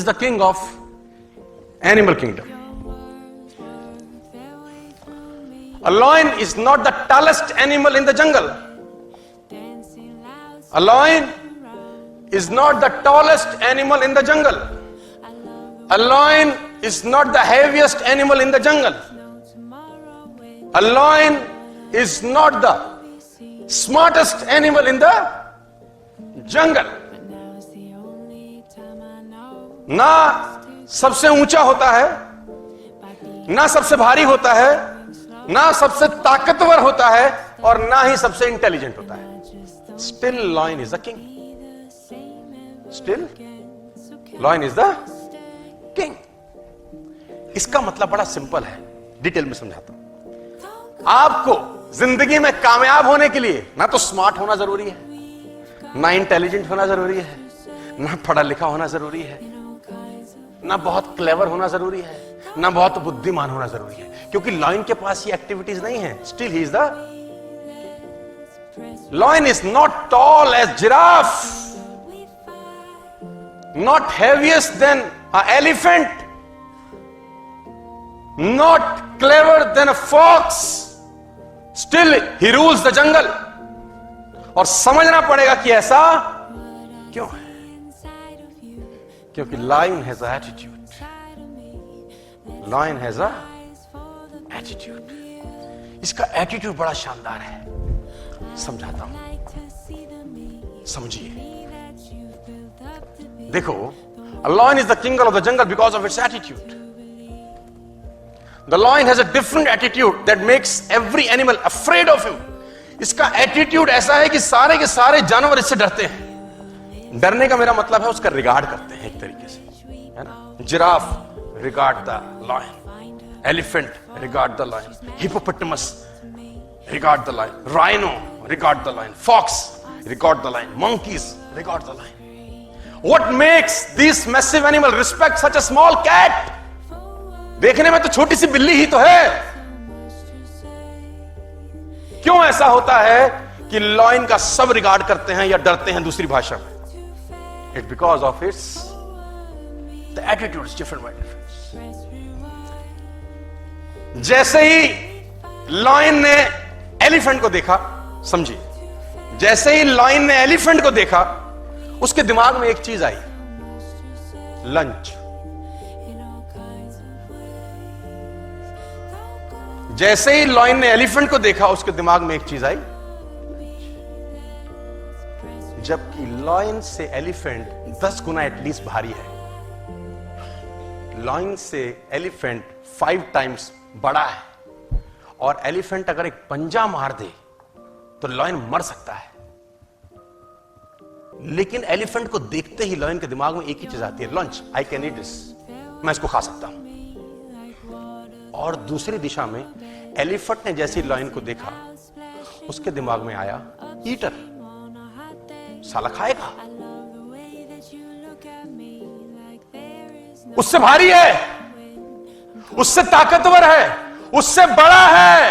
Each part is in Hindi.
the king of animal kingdom. A lion is not the tallest animal in the jungle. A lion is not the tallest animal in the jungle. A lion is not the heaviest animal in the jungle. A lion is not the smartest animal in the jungle. ना सबसे ऊंचा होता है, ना सबसे भारी होता है, ना सबसे ताकतवर होता है, और ना ही सबसे इंटेलिजेंट होता है. Still lion is the king. Still lion is the king. इसका मतलब बड़ा सिंपल है, डिटेल में समझाता हूं. आपको जिंदगी में कामयाब होने के लिए ना तो स्मार्ट होना जरूरी है, ना इंटेलिजेंट होना जरूरी है, ना पढ़ा लिखा होना जरूरी है, ना बहुत क्लेवर होना जरूरी है, ना बहुत बुद्धिमान होना जरूरी है, क्योंकि लायन के पास ये एक्टिविटीज नहीं है. Still he is the lion. Is not tall as giraffe, not heaviest than a elephant, not clever than a fox. Still he rules the jungle. और समझना पड़ेगा कि ऐसा क्यों है, क्योंकि lion has a attitude. Lion has a attitude. इसका एटीट्यूड बड़ा शानदार है. समझाता हूं, समझिए. देखो, a lion is the king of the jungle because of its attitude. The lion has a different attitude that makes every animal afraid of him. इसका एटीट्यूड ऐसा है कि सारे के सारे जानवर इससे डरते हैं. डरने का मेरा मतलब है उसका रिगार्ड करते हैं एक तरीके से, है ना. Giraffe regard the lion, elephant regard the lion, hippopotamus regard the lion, rhino regard the lion, fox regard the lion, monkeys regard the lion. What makes this massive animal respect such a small cat? देखने में तो छोटी सी बिल्ली ही तो है. क्यों ऐसा होता है कि लायन का सब रिगार्ड करते हैं या डरते हैं दूसरी भाषा में? It's because of its the attitude is different by difference. जैसे ही लायन ने एलिफेंट को देखा, समझिए, जैसे ही लायन ने एलिफेंट को देखा, उसके दिमाग में एक चीज आई, लंच. जैसे ही लायन ने एलिफेंट को देखा, उसके दिमाग में एक चीज आई, जबकि लायन से एलिफेंट 10 गुना एटलीस्ट भारी है. लायन से एलिफेंट 5 टाइम्स बड़ा है, और एलिफेंट अगर एक पंजा मार दे तो लायन मर सकता है. लेकिन एलिफेंट को देखते ही लायन के दिमाग में एक ही चीज आती है, lunch. I can eat this, मैं इसको खा सकता हूं. और दूसरी दिशा में एलिफेंट ने जैसे लायन को देखा, उसके दिमाग में आया, ईटर, साला खाएगा, उससे भारी है, उससे ताकतवर है, उससे बड़ा है.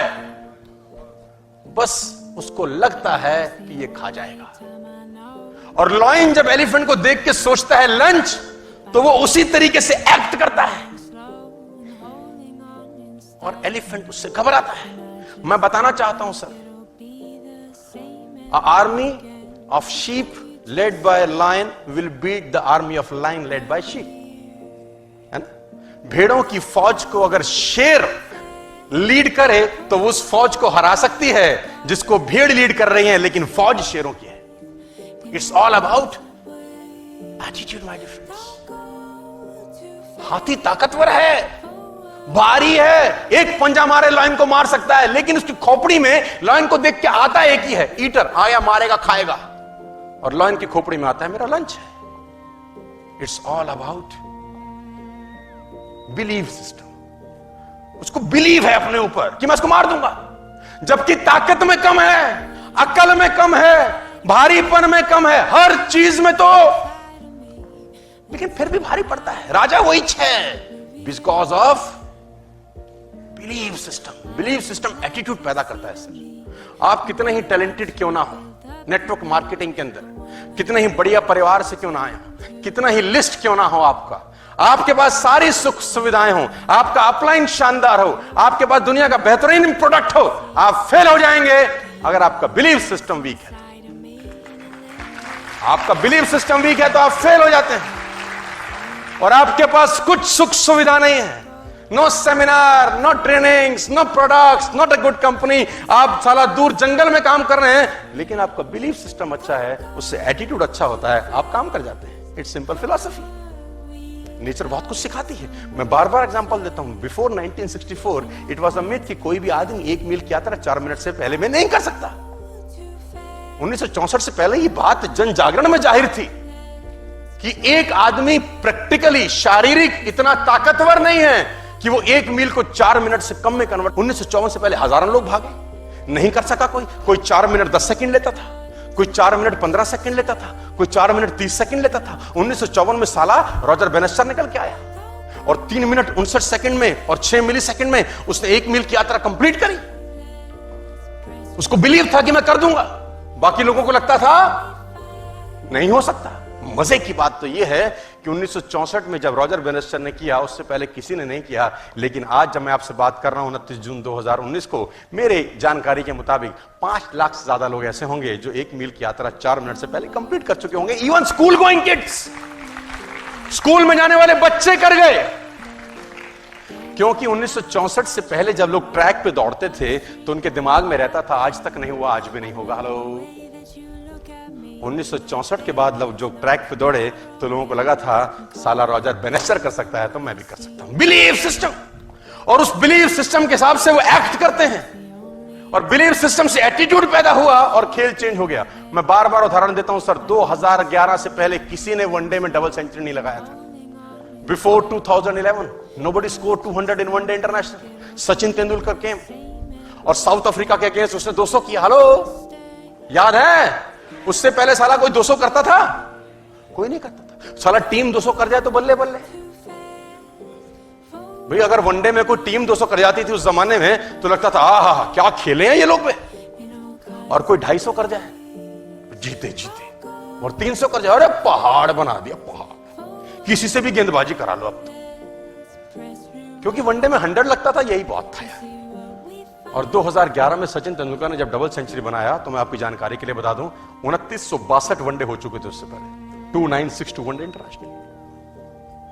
बस उसको लगता है कि ये खा जाएगा. और लायन जब एलिफेंट को देख के सोचता है लंच, तो वो उसी तरीके से एक्ट करता है, और एलिफेंट उससे घबराता है. मैं बताना चाहता हूं sir, army of sheep led by lion will beat the army of lion led by sheep. है ना. भेड़ों की फौज को अगर शेर लीड करे तो वो उस फौज को हरा सकती है जिसको भेड़ लीड कर रही है, लेकिन फौज शेरों की है. It's all about attitude my difference. हाथी ताकतवर है, भारी है, एक पंजा मारे लायन को मार सकता है, लेकिन उसकी खोपड़ी में लायन को देख के आता एक ही है, ईटर, आया, मारेगा, खाएगा. और लायन की खोपड़ी में आता है, मेरा लंच है. It's all about believe system. उसको बिलीव है अपने ऊपर कि मैं उसको मार दूंगा, जबकि ताकत में कम है, अक्ल में कम है, भारीपन में कम है, हर चीज में तो, लेकिन फिर भी भारी पड़ता है. राजा वही है, because of believe system. Believe system attitude पैदा करता है सर. आप कितने ही टैलेंटेड क्यों ना हो नेटवर्क मार्केटिंग के अंदर, कितने ही बढ़िया परिवार से क्यों ना आए हो, कितना ही लिस्ट क्यों ना हो आपका, आपके पास सारी सुख सुविधाएं हो, आपका अपलाइन शानदार हो, आपके पास दुनिया का बेहतरीन प्रोडक्ट हो, आप फेल हो जाएंगे अगर आपका बिलीफ सिस्टम वीक है। आपका बिलीफ सिस्टम वीक है तो आप फेल हो जाते हैं। और आपके पास कुछ सुख सुविधा नहीं है, no seminar, no trainings, no products, not a good company, आप साला दूर जंगल में काम कर रहे हैं, लेकिन आपका बिलीफ सिस्टम अच्छा है, उससे एटीट्यूड अच्छा होता है, आप काम कर जाते हैं। It's simple philosophy. नेचर बहुत कुछ सिखाती है। मैं बार बार एग्जांपल देता हूं। Before 1964 it was a myth कि कोई भी आदमी 1 मील की यात्रा 4 मिनट से पहले में नहीं कर सकता। 1964 से पहले ये बात जन जागरण में जाहिर थी कि एक आदमी प्रैक्टिकली शारीरिक इतना ताकतवर नहीं है कि वो 1 मील को 4 मिनट से कम में कन्वर्ट। 1954 से पहले हजारों लोग भागे, नहीं कर सका कोई 4 मिनट 10 सेकंड लेता था, कोई 4 मिनट 15 सेकंड लेता था, कोई 4 मिनट 30 सेकंड लेता था। 1954 में साला रॉजर बेनेस्टर निकल के आया और 3 मिनट 59 सेकंड में और 6 मिली सेकंड में उसने 1 मील की यात्रा कंप्लीट करी। उसको बिलीव था कि मैं कर दूंगा, बाकी लोगों को लगता था नहीं हो सकता। मजे की बात तो यह है कि 1964 में जब रॉजर बेनेस्टर ने किया, उससे पहले किसी ने नहीं किया। लेकिन आज जब मैं आपसे बात कर रहा हूं 29 जून 2019 को, मेरे जानकारी के मुताबिक 5 लाख से ज्यादा लोग ऐसे होंगे जो 1 मील की यात्रा 4 मिनट से पहले कंप्लीट कर चुके होंगे। Even school going kids, school में जाने वाले बच्चे कर गए। क्योंकि 1964 से पहले जब लोग ट्रैक पे दौड़ते थे तो उनके दिमाग में रहता था आज तक नहीं हुआ, आज भी नहीं होगा। हेलो, 1964 के बाद लोग जो ट्रैक पे दौड़े तो लोगों को लगा था साला रॉजर बेनेस्टर कर सकता है तो मैं भी कर सकता हूं। बिलीफ सिस्टम, और उस बिलीफ सिस्टम के हिसाब से वो एक्ट करते हैं और बिलीफ सिस्टम से एटीट्यूड पैदा हुआ और खेल चेंज हो गया। मैं बार बार उदाहरण देता हूं सर, 2011 से पहले किसी ने वनडे में डबल सेंचुरी नहीं लगाया था। Before 2011 nobody scored 200 in one day international। Sachin Tendulkar came और साउथ अफ्रीका के अगेंस्ट उसने 200 किया। हेलो, याद है? उससे पहले साला कोई 200 करता था? कोई नहीं करता था। साला टीम 200 कर जाए तो बल्ले बल्ले भाई। अगर वनडे में कोई टीम 200 कर जाती थी उस जमाने में तो लगता था आहा क्या खेले हैं ये लोग। और कोई 250 कर जाए, जीते जीते, और 300 कर जाए, अरे पहाड़ बना दिया, पहाड़। किसी से भी गेंदबाजी करा लो अब तो, क्योंकि वनडे में 100 लगता था, यही बहुत था यार। और 2011 में सचिन तेंदुलकर ने जब डबल सेंचुरी बनाया तो मैं आपकी जानकारी के लिए बता दूं 2962 वनडे हो चुके थे उससे पहले, 2962 वनडे इंटरनेशनल।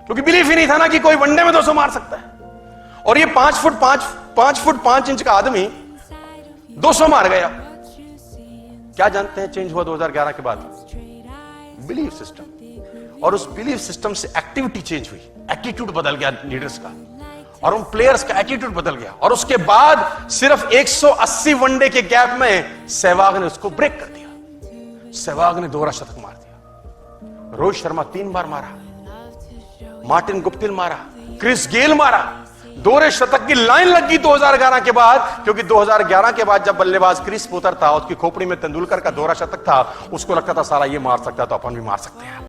क्योंकि बिलीफ ही नहीं था ना कि कोई वनडे में 200 मार सकता है। और ये 5 फुट 5 इंच का आदमी 200 मार गया। क्या जानते हैं चेंज हुआ 2011 के बाद? Belief system. और उस बिलीफ सिस्टम से एक्टिविटी चेंज हुई, एटीट्यूड बदल गया लीडर्स का, और उन प्लेयर्स का एटीट्यूड बदल गया। और उसके बाद सिर्फ 180 वनडे के गैप में सहवाग ने उसको ब्रेक कर दिया। सहवाग ने दोहरा शतक मार दिया, रोहित शर्मा 3 बार मारा, मार्टिन गुप्टिल मारा, क्रिस गेल मारा। दोहरे शतक की लाइन लगी 2011 के बाद, क्योंकि 2011 के बाद जब बल्लेबाज क्रीज पे उतरता, उसकी खोपड़ी में तेंदुलकर का दोहरा शतक था, उसको लगता था सारा ये मार सकता है तो अपन भी मार सकते हैं।